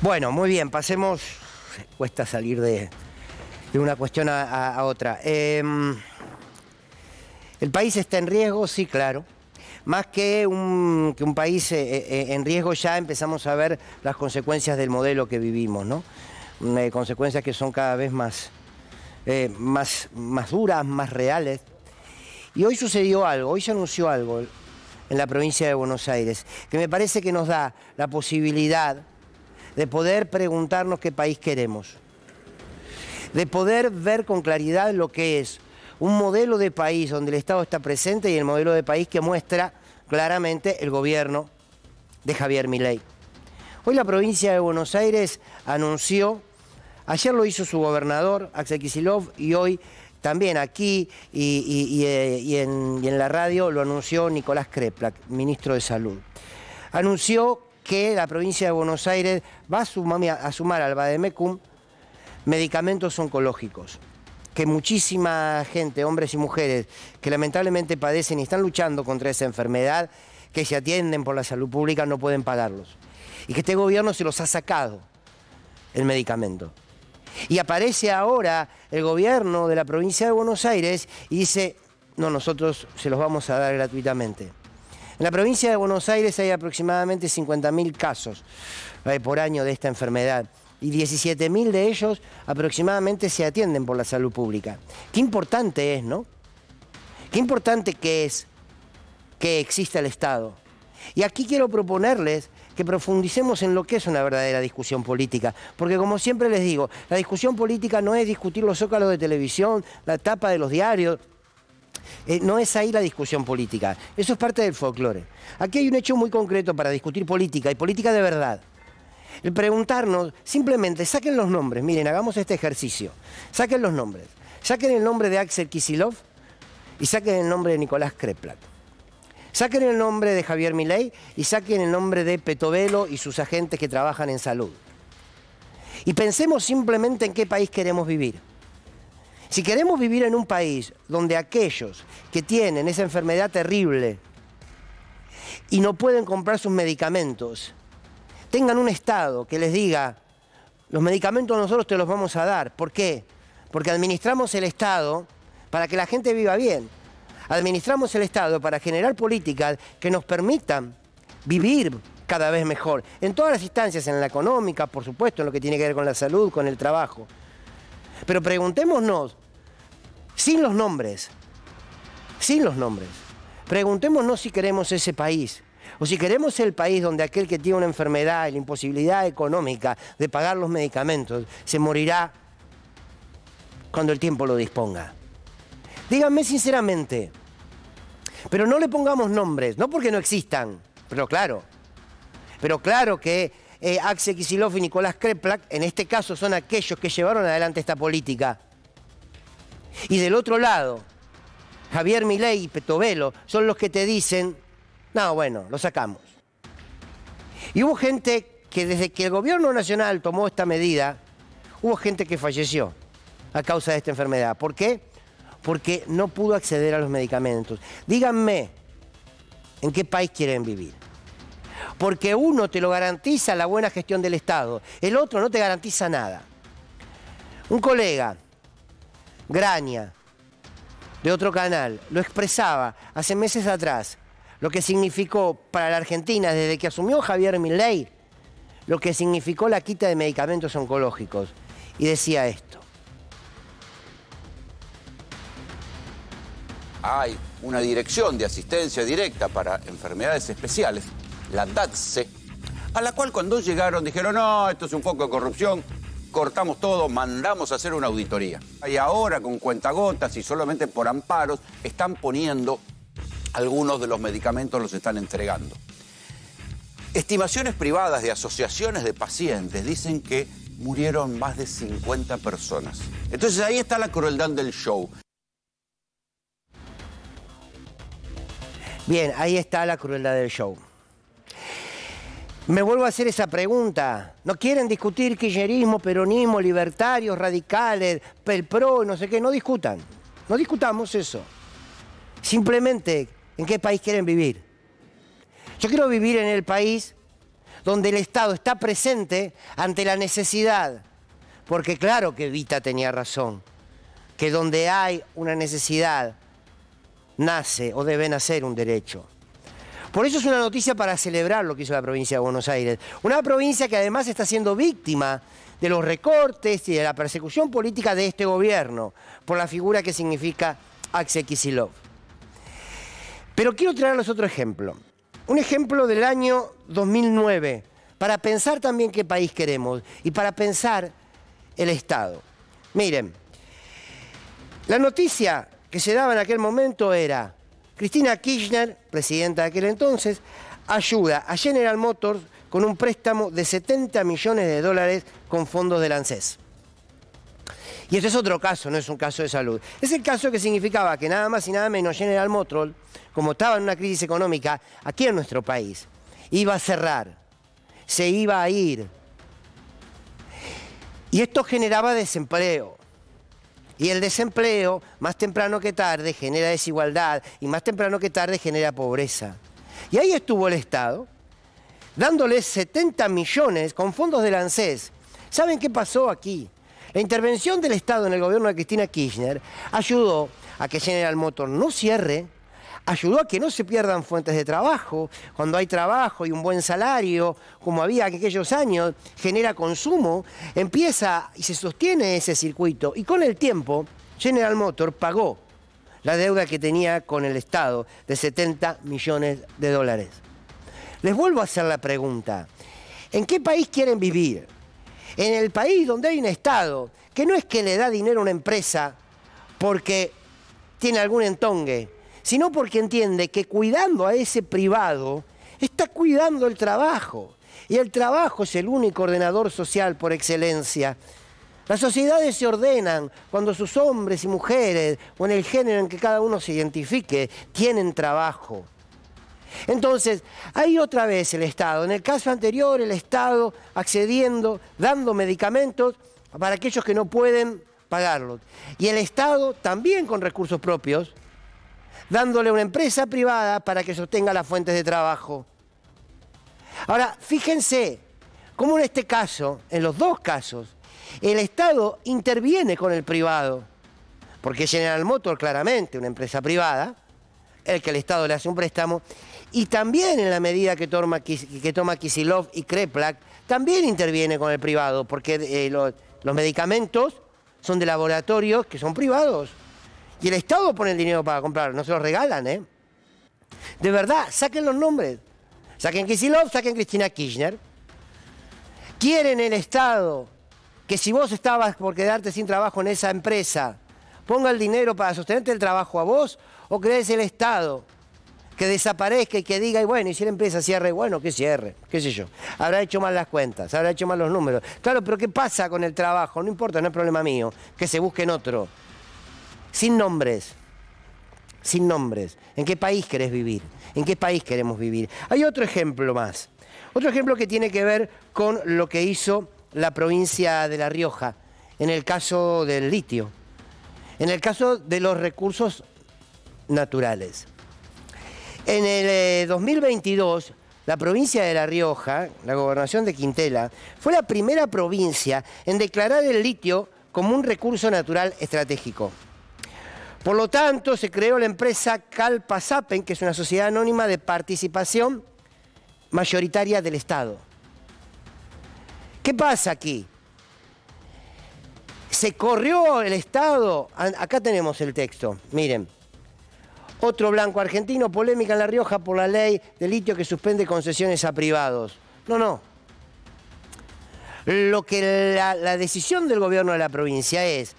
Bueno, muy bien, pasemos, cuesta salir de una cuestión a otra. ¿El país está en riesgo? Sí, claro. Más que un país en riesgo, ya empezamos a ver las consecuencias del modelo que vivimos, ¿no? Consecuencias que son cada vez más duras, más reales. Y hoy sucedió algo, hoy se anunció algo en la provincia de Buenos Aires, que me parece que nos da la posibilidad de poder preguntarnos qué país queremos, de poder ver con claridad lo que es un modelo de país donde el Estado está presente y el modelo de país que muestra claramente el gobierno de Javier Milei. Hoy la provincia de Buenos Aires anunció, ayer lo hizo su gobernador, Axel Kicillof, y hoy también aquí y en la radio lo anunció Nicolás Kreplak, ministro de Salud. Anunció que la provincia de Buenos Aires va a sumar al Vademecum medicamentos oncológicos, que muchísima gente, hombres y mujeres, que lamentablemente padecen y están luchando contra esa enfermedad, que se atienden por la salud pública, no pueden pagarlos. Y que este gobierno se los ha sacado, el medicamento. Y aparece ahora el gobierno de la provincia de Buenos Aires y dice, no, nosotros se los vamos a dar gratuitamente. En la provincia de Buenos Aires hay aproximadamente 50.000 casos por año de esta enfermedad y 17.000 de ellos aproximadamente se atienden por la salud pública. Qué importante es, ¿no? Qué importante que es que exista el Estado. Y aquí quiero proponerles que profundicemos en lo que es una verdadera discusión política, porque como siempre les digo, la discusión política no es discutir los zócalos de televisión, la tapa de los diarios. No es ahí la discusión política, eso es parte del folclore. Aquí hay un hecho muy concreto para discutir política, y política de verdad. El preguntarnos, simplemente saquen los nombres, miren, hagamos este ejercicio, saquen los nombres, saquen el nombre de Axel Kicillof y saquen el nombre de Nicolás Kreplak. Saquen el nombre de Javier Milei y saquen el nombre de Petovelo y sus agentes que trabajan en salud. Y pensemos simplemente en qué país queremos vivir. Si queremos vivir en un país donde aquellos que tienen esa enfermedad terrible y no pueden comprar sus medicamentos, tengan un Estado que les diga, los medicamentos nosotros te los vamos a dar. ¿Por qué? Porque administramos el Estado para que la gente viva bien. Administramos el Estado para generar políticas que nos permitan vivir cada vez mejor. En todas las instancias, en la económica, por supuesto, en lo que tiene que ver con la salud, con el trabajo. Pero preguntémonos, sin los nombres, preguntémonos si queremos ese país, o si queremos el país donde aquel que tiene una enfermedad y la imposibilidad económica de pagar los medicamentos se morirá cuando el tiempo lo disponga. Díganme sinceramente, pero no le pongamos nombres, no porque no existan, pero claro que Axel Kicillof y Nicolás Kreplak, en este caso, son aquellos que llevaron adelante esta política. Y del otro lado, Javier Milei y Petovelo son los que te dicen, no, bueno, lo sacamos. Y hubo gente que desde que el gobierno nacional tomó esta medida, hubo gente que falleció a causa de esta enfermedad. ¿Por qué? Porque no pudo acceder a los medicamentos. Díganme, ¿en qué país quieren vivir? Porque uno te lo garantiza la buena gestión del Estado, el otro no te garantiza nada. Un colega, Graña, de otro canal, lo expresaba hace meses atrás, lo que significó para la Argentina desde que asumió Javier Milei, lo que significó la quita de medicamentos oncológicos. Y decía esto. Hay una dirección de asistencia directa para enfermedades especiales, la DATSE, a la cual cuando llegaron dijeron, no, esto es un foco de corrupción, cortamos todo, mandamos a hacer una auditoría. Y ahora con cuentagotas y solamente por amparos están poniendo algunos de los medicamentos, los están entregando. Estimaciones privadas de asociaciones de pacientes dicen que murieron más de 50 personas. Entonces ahí está la crueldad del show. Bien, ahí está la crueldad del show. Me vuelvo a hacer esa pregunta. ¿No quieren discutir kirchnerismo, peronismo, libertarios, radicales, el PRO, no sé qué? No discutan. No discutamos eso. Simplemente, ¿en qué país quieren vivir? Yo quiero vivir en el país donde el Estado está presente ante la necesidad. Porque claro que Evita tenía razón, que donde hay una necesidad, nace o debe nacer un derecho. Por eso es una noticia para celebrar lo que hizo la provincia de Buenos Aires. Una provincia que además está siendo víctima de los recortes y de la persecución política de este gobierno, por la figura que significa Axel Kicillof. Pero quiero traerles otro ejemplo. Un ejemplo del año 2009, para pensar también qué país queremos y para pensar el Estado. Miren, la noticia que se daba en aquel momento era: Cristina Kirchner, presidenta de aquel entonces, ayuda a General Motors con un préstamo de 70 millones de dólares con fondos del ANSES. Y este es otro caso, no es un caso de salud. Es el caso que significaba que nada más y nada menos General Motors, como estaba en una crisis económica aquí en nuestro país, iba a cerrar, se iba a ir. Y esto generaba desempleo. Y el desempleo, más temprano que tarde, genera desigualdad y más temprano que tarde genera pobreza. Y ahí estuvo el Estado, dándoles 70 millones con fondos del ANSES. ¿Saben qué pasó aquí? La intervención del Estado en el gobierno de Cristina Kirchner ayudó a que General Motors no cierre, ayudó a que no se pierdan fuentes de trabajo. Cuando hay trabajo y un buen salario, como había en aquellos años, genera consumo, empieza y se sostiene ese circuito. Y con el tiempo, General Motors pagó la deuda que tenía con el Estado de 70 millones de dólares. Les vuelvo a hacer la pregunta: ¿en qué país quieren vivir? En el país donde hay un Estado que no es que le da dinero a una empresa porque tiene algún entongue, sino porque entiende que cuidando a ese privado, está cuidando el trabajo. Y el trabajo es el único ordenador social por excelencia. Las sociedades se ordenan cuando sus hombres y mujeres, o en el género en que cada uno se identifique, tienen trabajo. Entonces, ahí otra vez el Estado. En el caso anterior, el Estado accediendo, dando medicamentos para aquellos que no pueden pagarlos. Y el Estado también con recursos propios, dándole a una empresa privada para que sostenga las fuentes de trabajo. Ahora, fíjense cómo en este caso, en los dos casos, el Estado interviene con el privado, porque General Motors claramente una empresa privada, el que el Estado le hace un préstamo, y también en la medida que toma Kicillof y Kreplak, también interviene con el privado, porque los medicamentos son de laboratorios que son privados. Y el Estado pone el dinero para comprar, no se los regalan, ¿eh? De verdad, saquen los nombres. Saquen Kicillof, saquen Cristina Kirchner. Quieren el Estado que si vos estabas por quedarte sin trabajo en esa empresa, ponga el dinero para sostenerte el trabajo a vos, o crees el Estado que desaparezca y que diga, y bueno, y si la empresa cierre, bueno, que cierre, qué sé yo. Habrá hecho mal las cuentas, habrá hecho mal los números. Claro, pero ¿qué pasa con el trabajo? No importa, no es problema mío, que se busquen otro. Sin nombres, sin nombres. ¿En qué país querés vivir? ¿En qué país queremos vivir? Hay otro ejemplo más. Otro ejemplo que tiene que ver con lo que hizo la provincia de La Rioja en el caso del litio, en el caso de los recursos naturales. En el 2022, la provincia de La Rioja, la gobernación de Quintela, fue la primera provincia en declarar el litio como un recurso natural estratégico. Por lo tanto, se creó la empresa Calpasapen, que es una sociedad anónima de participación mayoritaria del Estado. ¿Qué pasa aquí? Se corrió el Estado. Acá tenemos el texto, miren. Otro blanco argentino, polémica en La Rioja por la ley de litio que suspende concesiones a privados. No. Lo que la decisión del gobierno de la provincia es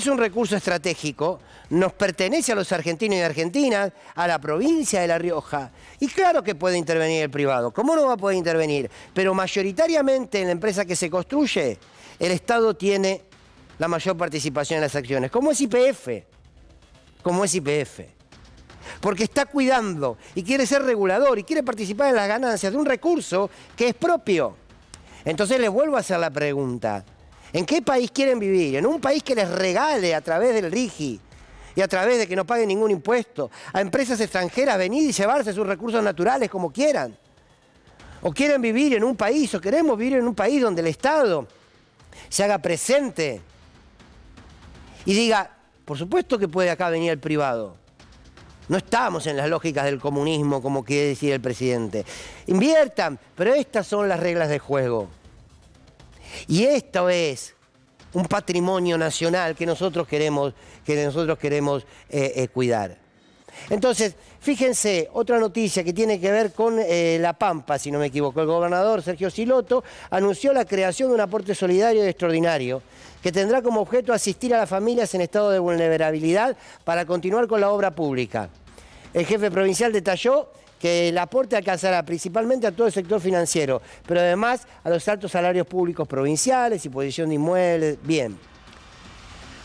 un recurso estratégico, nos pertenece a los argentinos y argentinas, a la provincia de La Rioja. Y claro que puede intervenir el privado. ¿Cómo no va a poder intervenir? Pero mayoritariamente en la empresa que se construye, el Estado tiene la mayor participación en las acciones. Como es YPF. Como es YPF. Porque está cuidando y quiere ser regulador y quiere participar en las ganancias de un recurso que es propio. Entonces les vuelvo a hacer la pregunta. ¿En qué país quieren vivir? ¿En un país que les regale a través del RIGI y a través de que no paguen ningún impuesto a empresas extranjeras venir y llevarse sus recursos naturales como quieran? O quieren vivir en un país, o queremos vivir en un país donde el Estado se haga presente y diga, por supuesto que puede acá venir el privado. No estamos en las lógicas del comunismo, como quiere decir el presidente. Inviertan, pero estas son las reglas de juego. Y esto es un patrimonio nacional que nosotros queremos cuidar. Entonces, fíjense, otra noticia que tiene que ver con La Pampa, si no me equivoco. El gobernador Sergio Silotto anunció la creación de un aporte solidario y extraordinario que tendrá como objeto asistir a las familias en estado de vulnerabilidad para continuar con la obra pública. El jefe provincial detalló que el aporte alcanzará principalmente a todo el sector financiero, pero además a los altos salarios públicos provinciales, imposición de inmuebles. Bien,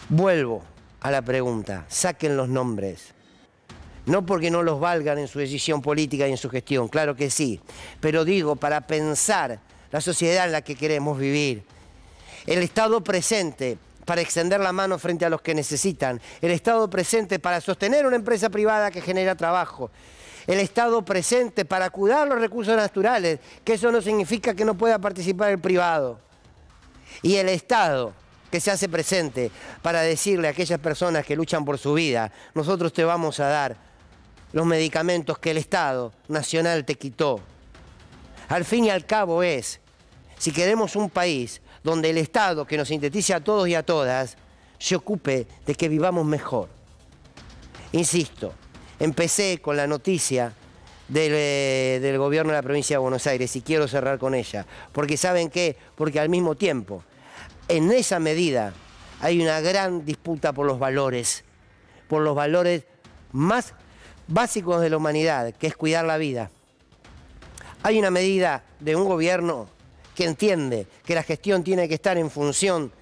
vuelvo a la pregunta, saquen los nombres. No porque no los valgan en su decisión política y en su gestión, claro que sí, pero digo, para pensar la sociedad en la que queremos vivir, el Estado presente para extender la mano frente a los que necesitan, el Estado presente para sostener una empresa privada que genera trabajo, el Estado presente para cuidar los recursos naturales, que eso no significa que no pueda participar el privado, y el Estado que se hace presente para decirle a aquellas personas que luchan por su vida, nosotros te vamos a dar los medicamentos que el Estado nacional te quitó. Al fin y al cabo es, si queremos un país donde el Estado, que nos sintetice a todos y a todas, se ocupe de que vivamos mejor. Insisto, empecé con la noticia del gobierno de la provincia de Buenos Aires y quiero cerrar con ella. Porque ¿saben qué? Porque al mismo tiempo, en esa medida, hay una gran disputa por los valores más básicos de la humanidad, que es cuidar la vida. Hay una medida de un gobierno que entiende que la gestión tiene que estar en función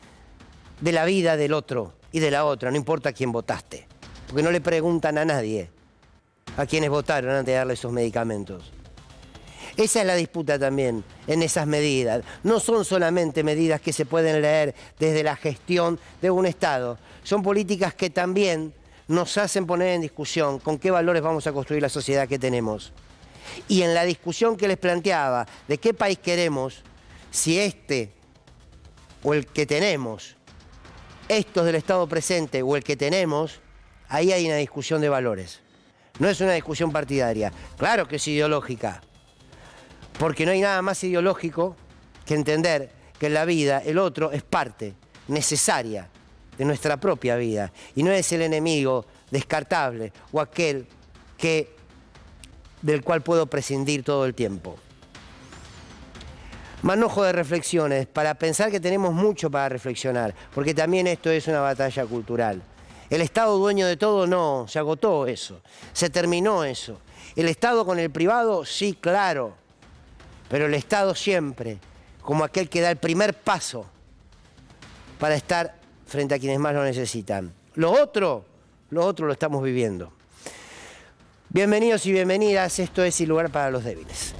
de la vida del otro y de la otra, no importa a quién votaste, porque no le preguntan a nadie a quienes votaron antes de darle esos medicamentos. Esa es la disputa también en esas medidas. No son solamente medidas que se pueden leer desde la gestión de un Estado, son políticas que también nos hacen poner en discusión con qué valores vamos a construir la sociedad que tenemos. Y en la discusión que les planteaba de qué país queremos, si este o el que tenemos, estos del Estado presente o el que tenemos, ahí hay una discusión de valores. No es una discusión partidaria. Claro que es ideológica, porque no hay nada más ideológico que entender que en la vida el otro es parte necesaria de nuestra propia vida y no es el enemigo descartable o aquel del cual puedo prescindir todo el tiempo. Manojo de reflexiones para pensar que tenemos mucho para reflexionar, porque también esto es una batalla cultural. El Estado dueño de todo, no, se agotó eso, se terminó eso. El Estado con el privado, sí, claro, pero el Estado siempre como aquel que da el primer paso para estar frente a quienes más lo necesitan. Lo otro lo estamos viviendo. Bienvenidos y bienvenidas, esto es Sin Lugar para los Débiles.